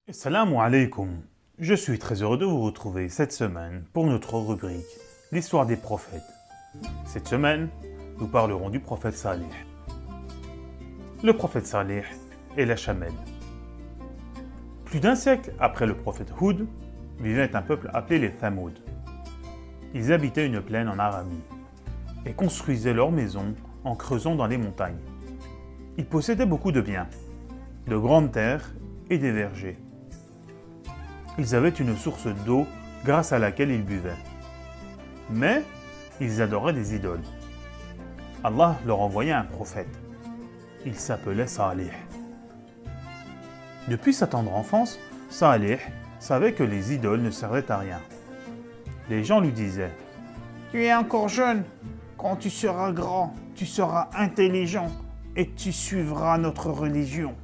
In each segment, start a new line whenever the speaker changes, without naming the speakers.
Assalamu alaikum. Je suis très heureux de vous retrouver cette semaine pour notre rubrique l'histoire des prophètes. Cette semaine, nous parlerons du prophète Salih. Le prophète Salih et la Chamelle. Plus d'un siècle après le prophète Houd, vivait un peuple appelé les Thamoud. Ils habitaient une plaine en Arabie et construisaient leurs maisons en creusant dans les montagnes. Ils possédaient beaucoup de biens, de grandes terres et des vergers. Ils avaient une source d'eau grâce à laquelle ils buvaient. Mais ils adoraient des idoles. Allah leur envoyait un prophète. Il s'appelait Salih. Depuis sa tendre enfance, Salih savait que les idoles ne servaient à rien. Les gens lui disaient « Tu es encore jeune. Quand tu seras grand, tu seras intelligent et tu suivras notre religion. »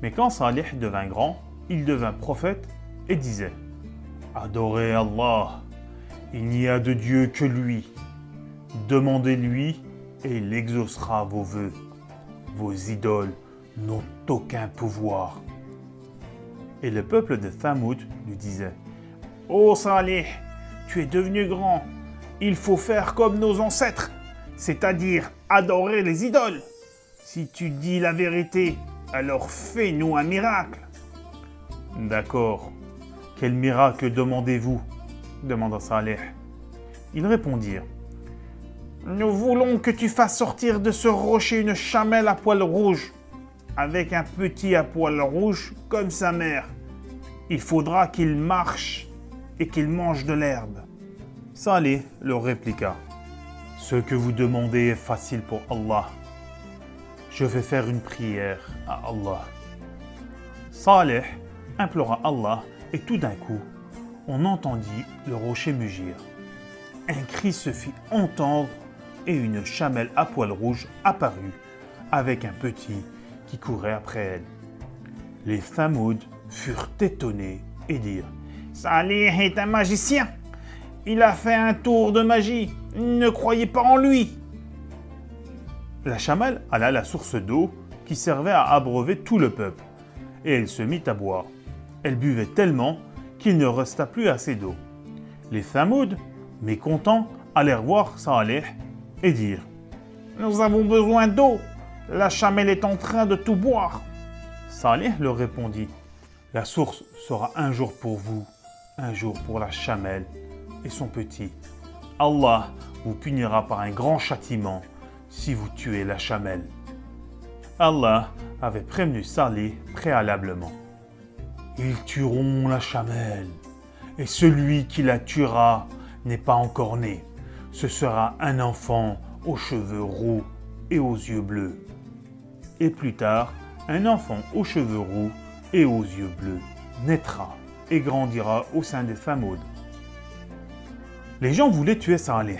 Mais quand Salih devint grand, il devint prophète et disait « Adorez Allah, il n'y a de Dieu que lui. Demandez-lui et il exaucera vos vœux. Vos idoles n'ont aucun pouvoir. » Et le peuple de Thamoud lui disait « Ô Salih, tu es devenu grand, il faut faire comme nos ancêtres, c'est-à-dire adorer les idoles. Si tu dis la vérité, alors fais-nous un miracle. » « D'accord. Quel miracle demandez-vous » demanda Salih. Ils répondirent « Nous voulons que tu fasses sortir de ce rocher une chamelle à poils rouges, avec un petit à poils rouges comme sa mère. Il faudra qu'il marche et qu'il mange de l'herbe. » Salih leur répliqua « Ce que vous demandez est facile pour Allah. Je vais faire une prière à Allah. » Salih implora Allah et tout d'un coup, on entendit le rocher mugir. Un cri se fit entendre et une chamelle à poils rouges apparut avec un petit qui courait après elle. Les Thamoud furent étonnés et dirent « Salih est un magicien. Il a fait un tour de magie. Ne croyez pas en lui. » La chamelle alla à la source d'eau qui servait à abreuver tout le peuple et elle se mit à boire. Elle buvait tellement qu'il ne resta plus assez d'eau. Les Thamoud, mécontents, allèrent voir Salih et dirent « Nous avons besoin d'eau. La chamelle est en train de tout boire. » Salih leur répondit « La source sera un jour pour vous, un jour pour la chamelle et son petit. Allah vous punira par un grand châtiment si vous tuez la chamelle. » Allah avait prévenu Salih préalablement. Ils tueront la chamelle, et celui qui la tuera n'est pas encore né. Ce sera un enfant aux cheveux roux et aux yeux bleus. Et plus tard, un enfant aux cheveux roux et aux yeux bleus naîtra et grandira au sein des Thamoud. Les gens voulaient tuer Salih.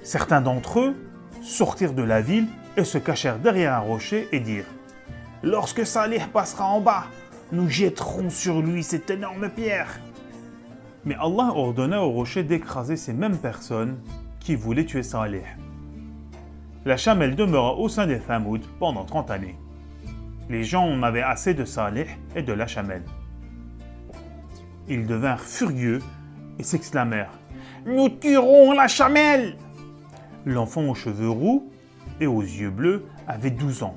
Certains d'entre eux sortirent de la ville et se cachèrent derrière un rocher et dirent « Lorsque Salih passera en bas, nous jetterons sur lui cette énorme pierre. » Mais Allah ordonna au rocher d'écraser ces mêmes personnes qui voulaient tuer Salih. La chamelle demeura au sein des Thamoud pendant 30 années. Les gens en avaient assez de Salih et de la chamelle. Ils devinrent furieux et s'exclamèrent « Nous tuerons la chamelle !» L'enfant aux cheveux roux et aux yeux bleus avait 12 ans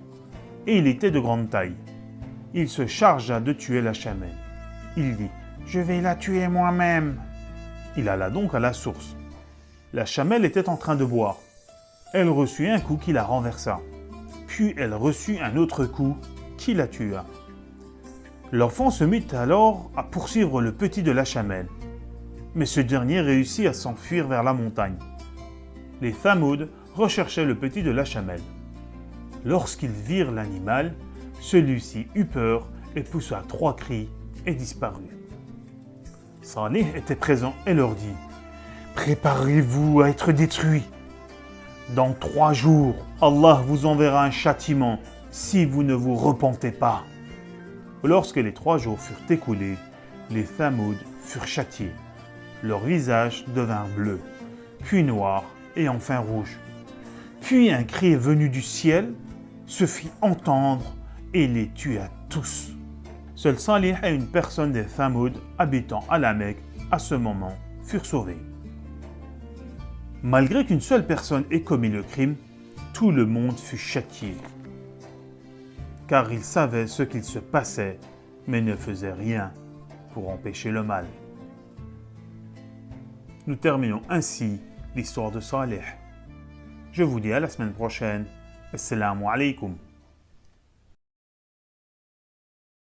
et il était de grande taille. Il se chargea de tuer la chamelle. Il dit « Je vais la tuer moi-même. » Il alla donc à la source. La chamelle était en train de boire. Elle reçut un coup qui la renversa. Puis elle reçut un autre coup qui la tua. L'enfant se mit alors à poursuivre le petit de la chamelle. Mais ce dernier réussit à s'enfuir vers la montagne. Les Thamoud recherchaient le petit de la chamelle. Lorsqu'ils virent l'animal, celui-ci eut peur et poussa 3 cris et disparut. Salih était présent et leur dit « Préparez-vous à être détruits. Dans 3 jours, Allah vous enverra un châtiment si vous ne vous repentez pas. » Lorsque les 3 jours furent écoulés, les Thamoud furent châtiés. Leur visage devint bleu, puis noir et enfin rouge. Puis un cri venu du ciel se fit entendre et les tua tous. Seul Salih et une personne des Thamoud habitant à la Mecque à ce moment furent sauvés. Malgré qu'une seule personne ait commis le crime, tout le monde fut châtié. Car ils savaient ce qu'il se passait, mais ne faisaient rien pour empêcher le mal. Nous terminons ainsi l'histoire de Salih. Je vous dis à la semaine prochaine. Assalamu alaikum.